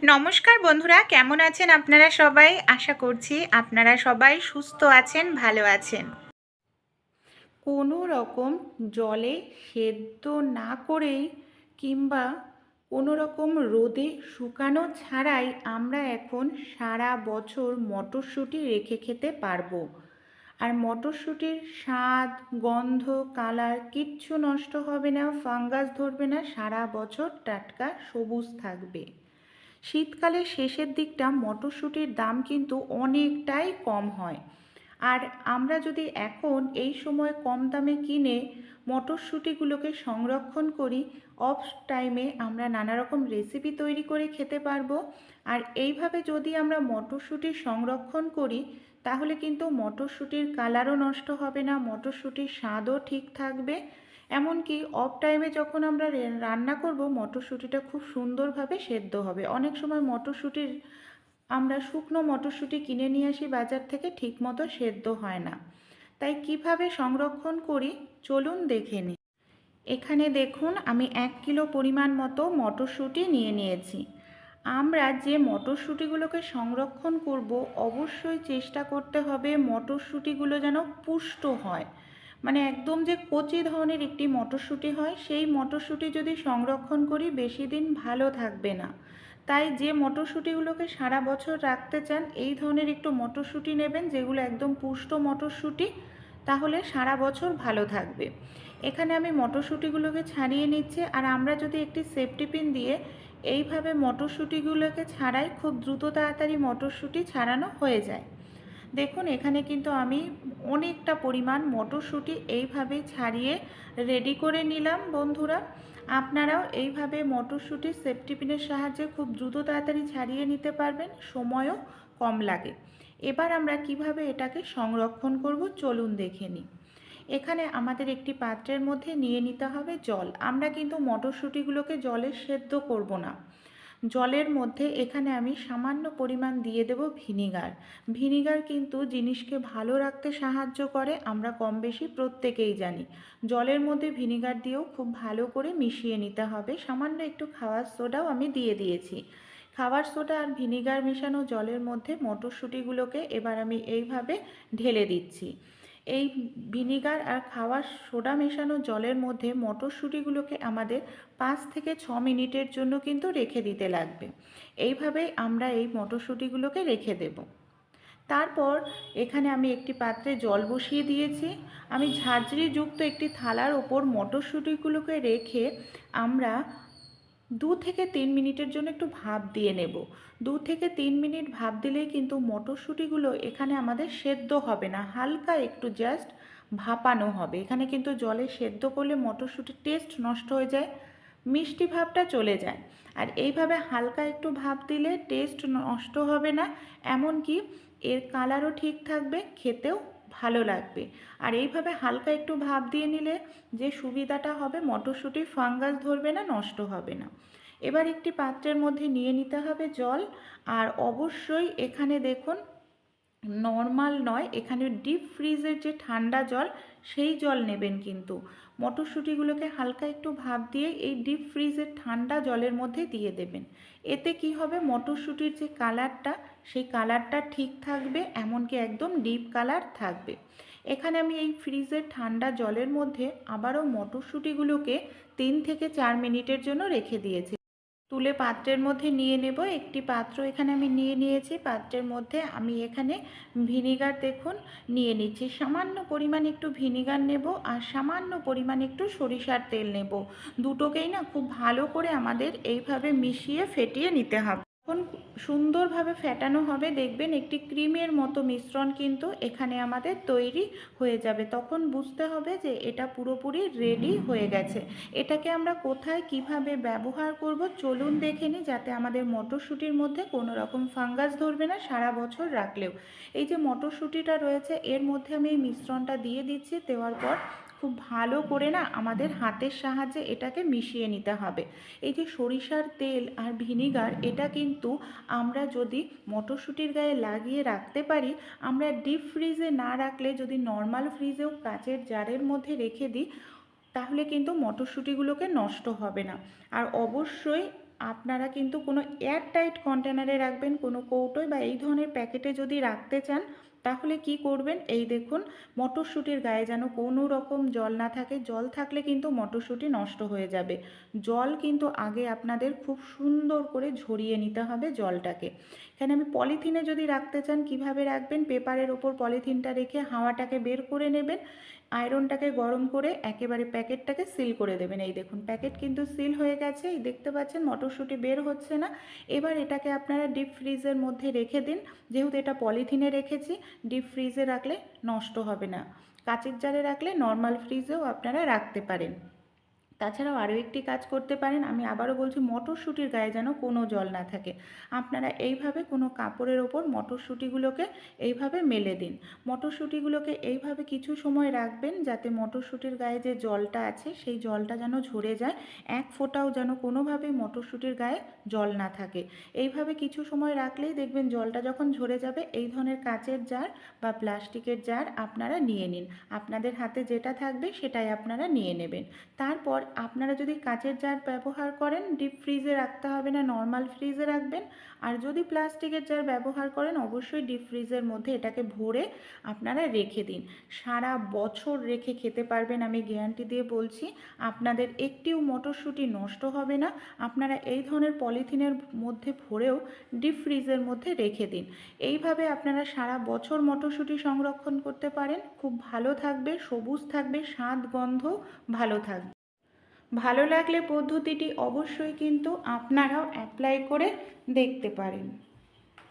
নমস্কার বন্ধুরা, কেমন আছেন আপনারা সবাই? আশা করছি আপনারা সবাই সুস্থ আছেন, ভালো আছেন। কোনো রকম জলে সেদ্ধ না করেই কিংবা কোনো রকম রোদে শুকানো ছাড়াই আমরা এখন সারা বছর মটরশুঁটি রেখে খেতে পারবো। আর মটরশুঁটির স্বাদ, গন্ধ, কালার কিচ্ছু নষ্ট হবে না, ফাঙ্গাস ধরবে না, সারা বছর টাটকা সবুজ থাকবে। শীতকালের শেষের দিকটা মটরশুঁটির দাম কিন্তু অনেকটাই কম হয়। আর আমরা যদি এখন এই সময় কম দামে কিনে মটরশুঁটিগুলোকে সংরক্ষণ করি, অফ টাইমে আমরা নানা রকম রেসিপি তৈরি করে খেতে পারবো। আর এইভাবে যদি আমরা মটরশুঁটি সংরক্ষণ করি তাহলে কিন্তু মটরশুঁটির কালারও নষ্ট হবে না, মটরশুঁটির স্বাদও ঠিক থাকবে। এমনকি অফ টাইমে যখন আমরা রান্না করব মটরশুঁটিটা খুব সুন্দরভাবে সেদ্ধ হবে। অনেক সময় মটরশুঁটির আমরা শুকনো মটরশুঁটি কিনে নিয়ে আসি বাজার থেকে, ঠিকমতো সেদ্ধ হয় না। তাই কিভাবে সংরক্ষণ করি চলুন দেখে নিই। এখানে দেখুন আমি 1 কিলো পরিমাণ মতো মটরশুঁটি নিয়ে নিয়েছি। আমরা যে মটরশুঁটিগুলোকে সংরক্ষণ করব অবশ্যই চেষ্টা করতে হবে মটরশুঁটিগুলো যেন পুষ্ট হয়, মানে একদম যে কচি ধরনের একটি মটরশুঁটি হয় সেই মটরশুঁটি যদি সংরক্ষণ করি বেশি দিন ভালো থাকবে না। তাই যে মটরশুঁটিগুলোকে সারা বছর রাখতে চান এই ধরনের একটু মটরশুঁটি নেবেন, যেগুলো একদম পুষ্ট মটরশুঁটি, তাহলে সারা বছর ভালো থাকবে। এখানে আমি মটরশুঁটিগুলোকে ছাড়িয়ে নিচ্ছি। আর আমরা যদি একটি সেফটি পিন দিয়ে এইভাবে মটরশুঁটিগুলোকে ছাড়াই খুব দ্রুত তাড়াতাড়ি মটরশুঁটি ছাড়ানো হয়ে যায়। দেখুন এখানে কিন্তু আমি অনেকটা পরিমাণ মটরশুঁটি এইভাবে ছাড়িয়ে রেডি করে নিলাম। বন্ধুরা, আপনারাও এইভাবে মটরশুঁটি সেফটি পিনের সাহায্যে খুব দ্রুত তাড়াতাড়ি ছাড়িয়ে নিতে পারবেন, সময়ও কম লাগে। এবার আমরা কিভাবে এটাকে সংরক্ষণ করব চলুন দেখে নিই। এখানে আমাদের একটি পাত্রের মধ্যে নিয়ে নিতে হবে জল। আমরা কিন্তু মটরশুঁটিগুলোকে জলে সেদ্ধ করব না। জলের মধ্যে এখানে আমি সামান্য পরিমাণ দিয়ে দেব ভিনিগার। ভিনিগার কিন্তু জিনিসকে ভালো রাখতে সাহায্য করে, আমরা কম বেশি প্রত্যেকেই জানি। জলের মধ্যে ভিনিগার দিয়েও খুব ভালো করে মিশিয়ে নিতে হবে। সামান্য একটু খাওয়ার সোডাও আমি দিয়ে দিয়েছি। খাবার সোডা আর ভিনিগার মেশানো জলের মধ্যে মটরশুঁটিগুলোকে এবার আমি এইভাবে ঢেলে দিচ্ছি। এই ভিনিগার আর খাওয়ার সোডা মেশানো জলের মধ্যে মটরশুঁটিগুলোকে আমাদের 5 থেকে 6 মিনিটের জন্য কিন্তু রেখে দিতে লাগবে। এইভাবেই আমরা এই মটরশুঁটিগুলোকে রেখে দেব। তারপর এখানে আমি একটি পাত্রে জল বসিয়ে দিয়েছি। আমি ঝাঁঝরিযুক্ত একটি থালার ওপর মটরশুঁটিগুলোকে রেখে আমরা 2 থেকে 3 মিনিটের জন্য একটু ভাপ দিয়ে নেব। 2 থেকে 3 মিনিট ভাপ দিলেই কিন্তু মটরশুঁটিগুলো এখানে আমাদের সেদ্ধ হবে না, হালকা একটু জাস্ট ভাপানো হবে। এখানে কিন্তু জলে সেদ্ধ করলে মটরশুঁটির টেস্ট নষ্ট হয়ে যায়, মিষ্টি ভাবটা চলে যায়। আর এইভাবে হালকা একটু ভাপ দিলে টেস্ট নষ্ট হবে না, এমনকি এর কালারও ঠিক থাকবে, খেতেও ভালো লাগবে। আর এইভাবে হালকা একটু ভাপ দিয়ে নিলে যে সুবিধাটা হবে মটরশুঁটির ফাঙ্গাস ধরবে না, নষ্ট হবে না। এবার একটি পাত্রের মধ্যে নিয়ে নিতে হবে জল। আর অবশ্যই এখানে দেখুন নর্মাল নয়, এখানে ডিপ ফ্রিজের যে ঠান্ডা জল সেই জল নেবেন। কিন্তু মটরশুঁটিগুলোকে হালকা একটু ভাপ দিয়ে এই ডিপ ফ্রিজের ঠান্ডা জলের মধ্যে দিয়ে দেবেন। এতে কি হবে, মটরশুঁটির যে কালারটা সেই কালারটা ঠিক থাকবে, এমনকি একদম ডিপ কালার থাকবে। এখানে আমি এই ফ্রিজের ঠান্ডা জলের মধ্যে আবারও মটরশুঁটিগুলোকে 3 থেকে 4 মিনিটের জন্য রেখে দিয়েছি। তুলে পাত্রের মধ্যে নিয়ে নেব। একটি পাত্র এখানে আমি নিয়ে নিয়েছি। পাত্রের মধ্যে আমি এখানে ভিনিগার দেখুন নিয়ে নিচ্ছি। সামান্য পরিমাণ একটু ভিনিগার নেব আর সামান্য পরিমাণ একটু সরিষার তেল নেব। দুটোকেই না খুব ভালো করে আমাদের এইভাবে মিশিয়ে ফেটিয়ে নিতে হবে। যখন সুন্দরভাবে ফেটানো হবে দেখবেন একটি ক্রিমের মতো মিশ্রণ কিন্তু এখানে আমাদের তৈরি হয়ে যাবে। তখন বুঝতে হবে যে এটা পুরোপুরি রেডি হয়ে গেছে। এটাকে আমরা কোথায় কিভাবে ব্যবহার করব চলুন দেখে নিই, যাতে আমাদের মটরশুঁটির মধ্যে কোনো রকম ফাঙ্গাস ধরবে না সারা বছর রাখলেও। এই যে মটরশুঁটিটা রয়েছে এর মধ্যে আমি এই মিশ্রণটা দিয়ে দিচ্ছি। দেওয়ার পর খুব ভালো করে না আমাদের হাতের সাহায্যে এটাকে মিশিয়ে নিতে হবে। এই যে সরিষার তেল আর ভিনিগার, এটা কিন্তু আমরা যদি মটরশুঁটির গায়ে লাগিয়ে রাখতে পারি, আমরা ডিপ ফ্রিজে না রাখলে যদি নর্মাল ফ্রিজেও কাচের জারের মধ্যে রেখে দিই তাহলে কিন্তু মটরশুঁটিগুলোকে নষ্ট হবে না। আর অবশ্যই আপনারা কিন্তু কোনো এয়ারটাইট কন্টেনারে রাখবেন, কোনো কৌটোয় বা এই ধরনের প্যাকেটে যদি রাখতে চান তাহলে কি করবেন, এই দেখুন মটরশুঁটির গায়ে যেন কোনো রকম জল না থাকে। জল থাকলে কিন্তু মটরশুঁটি নষ্ট হয়ে যাবে। জল কিন্তু আগে আপনাদের খুব সুন্দর করে ঝরিয়ে নিতে হবে জলটাকে। এখানে আমি পলিথিনে যদি রাখতে চান কিভাবে রাখবেন, পেপারের ওপর পলিথিনটা রেখে হাওয়াটাকে বের করে নেবেন, আয়রনটাকে গরম করে একেবারে প্যাকেটটাকে সিল করে দেবেন। এই দেখুন প্যাকেট কিন্তু সিল হয়ে গেছে, এই দেখতে পাচ্ছেন মটরশুঁটি বের হচ্ছে না। এবার এটাকে আপনারা ডিপ ফ্রিজের মধ্যে রেখে দিন। যেহেতু এটা পলিথিনে রেখেছি, ডিপ ফ্রিজে রাখলে নষ্ট হবে না। কাচের জারে রাখলে নর্মাল ফ্রিজেও আপনারা রাখতে পারেন। তাছাড়াও আরও একটি কাজ করতে পারেন, আমি আবারও বলছি মটরশুঁটির গায়ে যেন কোনো জল না থাকে। আপনারা এইভাবে কোনো কাপড়ের ওপর মটরশুঁটিগুলোকে এইভাবে মেলে দিন। মটরশুঁটিগুলোকে এইভাবে কিছু সময় রাখবেন যাতে মটরশুঁটির গায়ে যে জলটা আছে সেই জলটা যেন ঝরে যায়, এক ফোঁটাও যেন কোনোভাবেই মটরশুঁটির গায়ে জল না থাকে। এইভাবে কিছু সময় রাখলেই দেখবেন জলটা যখন ঝরে যাবে, এই ধরনের কাচের জার বা প্লাস্টিকের জার আপনারা নিয়ে নিন। আপনাদের হাতে যেটা থাকবে সেটাই আপনারা নিয়ে নেবেন। তারপর আপনারা যদি কাচের জার ব্যবহার করেন, ডিপ ফ্রিজে রাখতে হবে না, নর্মাল ফ্রিজে রাখবেন। আর যদি প্লাস্টিকের জার ব্যবহার করেন অবশ্যই ডিপ ফ্রিজের মধ্যে এটাকে ভরে আপনারা রেখে দিন। সারা বছর রেখে খেতে পারবেন, আমি গ্যারান্টি দিয়ে বলছি। আপনাদের একটিও মটরশুঁটি নষ্ট হবে না। আপনারা এই ধরনের পলিথিনের মধ্যে ভরেও ডিপ ফ্রিজের মধ্যে রেখে দিন। এইভাবে আপনারা সারা বছর মটরশুঁটি সংরক্ষণ করতে পারেন। খুব ভালো থাকবে, সবুজ থাকবে, স্বাদ গন্ধ ভালো থাকবে। ভালো লাগলে পদ্ধতিটি অবশ্যই কিন্তু আপনারাও অ্যাপ্লাই করে দেখতে পারেন।